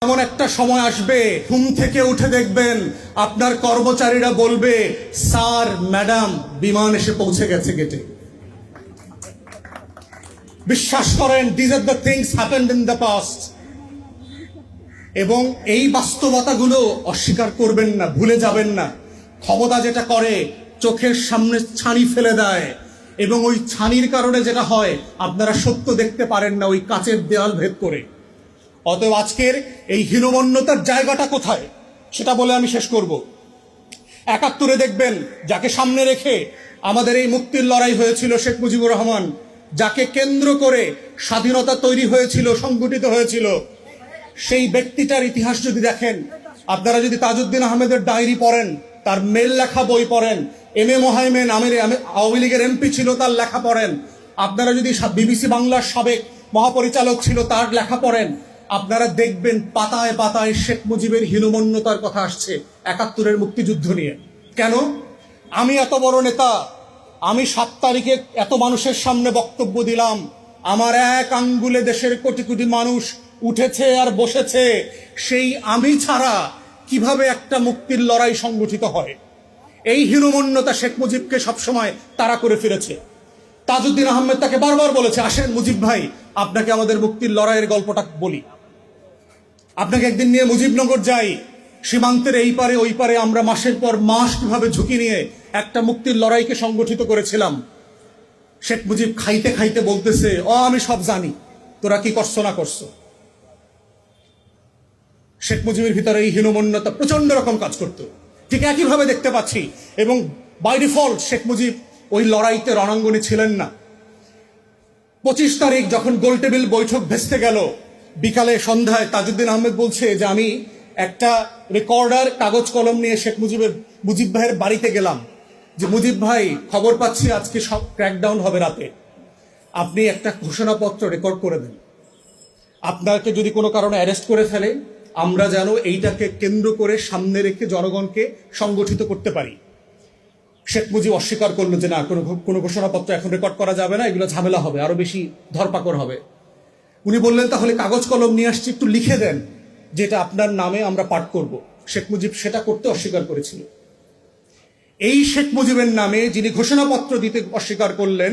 এমন একটা সময় আসবে, ঘুম থেকে উঠে দেখবেন আপনার কর্মচারীরা বলবে, স্যার ম্যাডাম বিমান এসে পৌঁছে গেছে গেটে। বিশ্বাস করেন, this are the things happened in the past. এবং এই বাস্তবতাগুলো অস্বীকার করবেন না, ভুলে যাবেন না। ক্ষমতা যেটা করে, চোখের সামনে ছানি ফেলে দেয়, এবং ওই ছানির কারণে যেটা হয়, আপনারা সত্য দেখতে পারেন না, ওই কাচের দেয়াল ভেদ করে। অতএব আজকের এই হীনমন্যতার জায়গাটা কোথায় সেটা বলে আমি শেষ করব। ৭১ দেখবেন, যাকে সামনে রেখে আমাদের এই মুক্তির লড়াই হয়েছিল, শেখ মুজিবুর রহমান, যাকে কেন্দ্র করে স্বাধীনতা তৈরি হয়েছিল, সংগঠিত হয়েছিল, সেই ব্যক্তিটার ইতিহাস যদি দেখেন, আপনারা যদি তাজউদ্দিন আহমেদের ডায়েরি পড়েন, তার মেল লেখা বই পড়েন, এম এ মোহাইমেন আওয়ামী লীগের এমপি ছিল, তার লেখা পড়েন, আপনারা যদি বিবিসি বাংলার সাবেক মহাপরিচালক ছিল, তার লেখা পড়েন, আপনারা দেখবেন পাতায় পাতায় শেখ মুজিবের হীনমন্যতার কথা আসছে ৭১ মুক্তিযুদ্ধ নিয়ে। কেন? আমি এত বড় নেতা, আমি ৭ তারিখে এত মানুষের সামনে বক্তব্য দিলাম, আমার এক আঙ্গুলে দেশের কোটি কোটি মানুষ উঠেছে আর বসেছে, সেই আমি ছাড়া কিভাবে একটা মুক্তির লড়াই সংগঠিত হয়? এই হীনমন্যতা শেখ মুজিবকে সবসময় তাড়া করে ফিরেছে। তাজউদ্দিন আহমেদ তাকে বারবার বলেছে, আসেন মুজিব ভাই, আপনাকে আমাদের মুক্তির লড়াইয়ের গল্পটা বলি। আপনাকে একদিন নিয়ে মুজিবনগর যাই, সীমান্তের এই পারে ওই পারে আমরা মাসের পর মাস কিভাবে ঝুঁকি নিয়ে একটা মুক্তির লড়াইকে সংগঠিত করেছিলাম। শেখ মুজিব খাইতে খাইতে বলতেছে, আমি সব জানি, তোরা কি করছো না করছো। শেখ মুজিবের ভিতরে এই হীনমন্যতা প্রচন্ড রকম কাজ করত। ঠিক একইভাবে দেখতে পাচ্ছি, এবং বাই ডিফল্ট শেখ মুজিব ওই লড়াইতে রণাঙ্গনে ছিলেন না। ২৫ তারিখ যখন গোলটেবিল বৈঠক ভেস্তে গেল, বিকালে সন্ধ্যায় তাজউদ্দিন আহমেদ বলছে যে আমি একটা রেকর্ডার কাগজ কলম নিয়ে শেখ মুজিব ভাইয়ের বাড়িতে গেলাম, যে মুজিব ভাই, খবর পাচ্ছি আজকে সব ক্র্যাকডাউন হবে রাতে, আপনি একটা ঘোষণাপত্র রেকর্ড করে দেন, আপনাকে যদি কোনো কারণে অ্যারেস্ট করে ফেলে, আমরা যেন এইটাকে কেন্দ্র করে সামনে রেখে জনগণকে সংগঠিত করতে পারি। শেখ মুজিব অস্বীকার করলো যে না, কোনো ঘোষণাপত্র এখন রেকর্ড করা যাবে না, এগুলো ঝামেলা হবে, আরো বেশি ধরপাকড় হবে। উনি বললেন, তাহলে কাগজ কলম নিয়ে আসছি, একটু লিখে দেন যেটা আপনার নামে আমরা পাঠ করব। শেখ মুজিব সেটা করতে অস্বীকার করেছিল। এই শেখ মুজিবের নামে যিনি ঘোষণাপত্র দিতে অস্বীকার করলেন,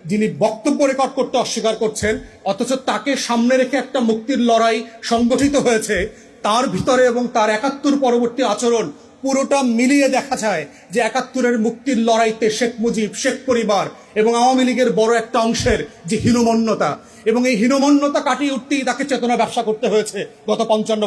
যিনি বক্তব্য রেকর্ড করতে অস্বীকার করছেন, অথচ তাকে সামনে রেখে একটা মুক্তির লড়াই সংগঠিত হয়েছে, তার ভিতরে এবং তার ৭১ পরবর্তী আচরণ পুরোটা মিলিয়ে দেখা যায় যে ৭১ মুক্তির লড়াইতে শেখ মুজিব, শেখ পরিবার এবং আওয়ামী লীগের বড় একটা অংশের যে হীনমন্যতা, এবং এই হীনমন্যতা কাটিয়ে উঠতেই তাকে চেতনা ব্যবসা করতে হয়েছে গত ৫৫